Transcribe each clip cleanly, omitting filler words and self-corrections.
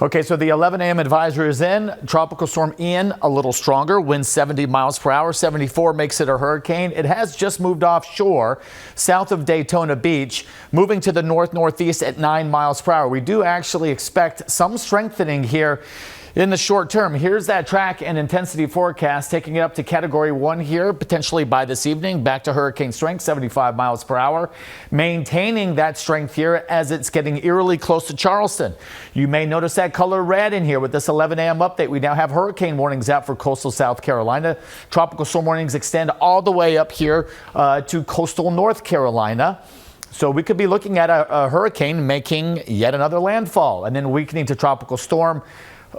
Okay, so the 11 a.m. advisory is in. Tropical Storm Ian, a little stronger, winds 70 miles per hour. 74 makes it a hurricane. It has just moved offshore south of Daytona Beach, moving to the north-northeast at 9 miles per hour. We do actually expect some strengthening here in the short term. Here's that track and intensity forecast, taking it up to Category 1 here, potentially by this evening, back to hurricane strength, 75 miles per hour, maintaining that strength here as it's getting eerily close to Charleston. You may notice that color red in here with this 11 a.m. update. We now have hurricane warnings out for coastal South Carolina. Tropical storm warnings extend all the way up here to coastal North Carolina. So we could be looking at a hurricane making yet another landfall and then weakening to tropical storm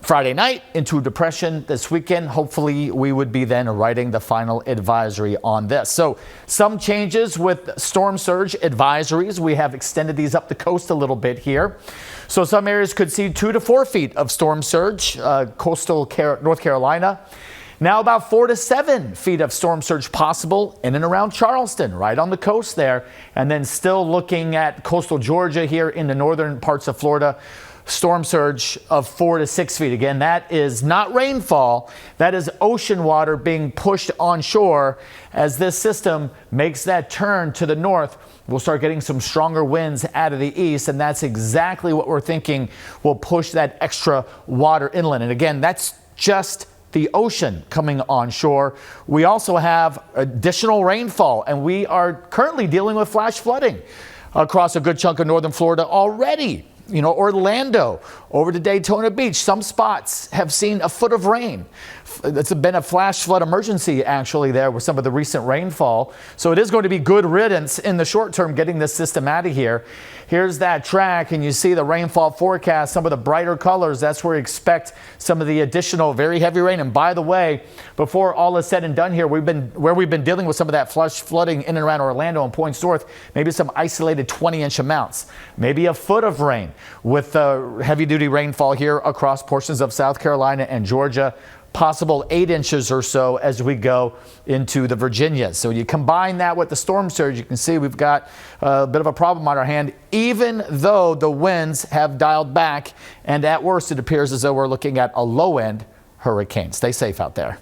Friday night into depression this weekend. Hopefully we would be then writing the final advisory on this. So some changes with storm surge advisories. We have extended these up the coast a little bit here. So some areas could see 2 to 4 feet of storm surge, coastal North Carolina. Now about 4 to 7 feet of storm surge possible in and around Charleston, right on the coast there. And then still looking at coastal Georgia here in the northern parts of Florida. Storm surge of 4 to 6 feet. Again, that is not rainfall. That is ocean water being pushed onshore as this system makes that turn to the north. We'll start getting some stronger winds out of the east, and that's exactly what we're thinking will push that extra water inland. And again, that's just the ocean coming onshore. We also have additional rainfall, and we are currently dealing with flash flooding across a good chunk of northern Florida already. You know, Orlando over to Daytona Beach. Some spots have seen a foot of rain. It's been a flash flood emergency actually there with some of the recent rainfall. So it is going to be good riddance in the short term getting this system out of here. Here's that track and you see the rainfall forecast, some of the brighter colors. That's where we expect some of the additional very heavy rain. And by the way, before all is said and done here, we've been dealing with some of that flash flooding in and around Orlando and points north, maybe some isolated 20-inch amounts, maybe a foot of rain with heavy-duty rainfall here across portions of South Carolina and Georgia. Possible 8 inches or so as we go into the Virginias. So you combine that with the storm surge, you can see we've got a bit of a problem on our hand, even though the winds have dialed back. And at worst, it appears as though we're looking at a low-end hurricane. Stay safe out there.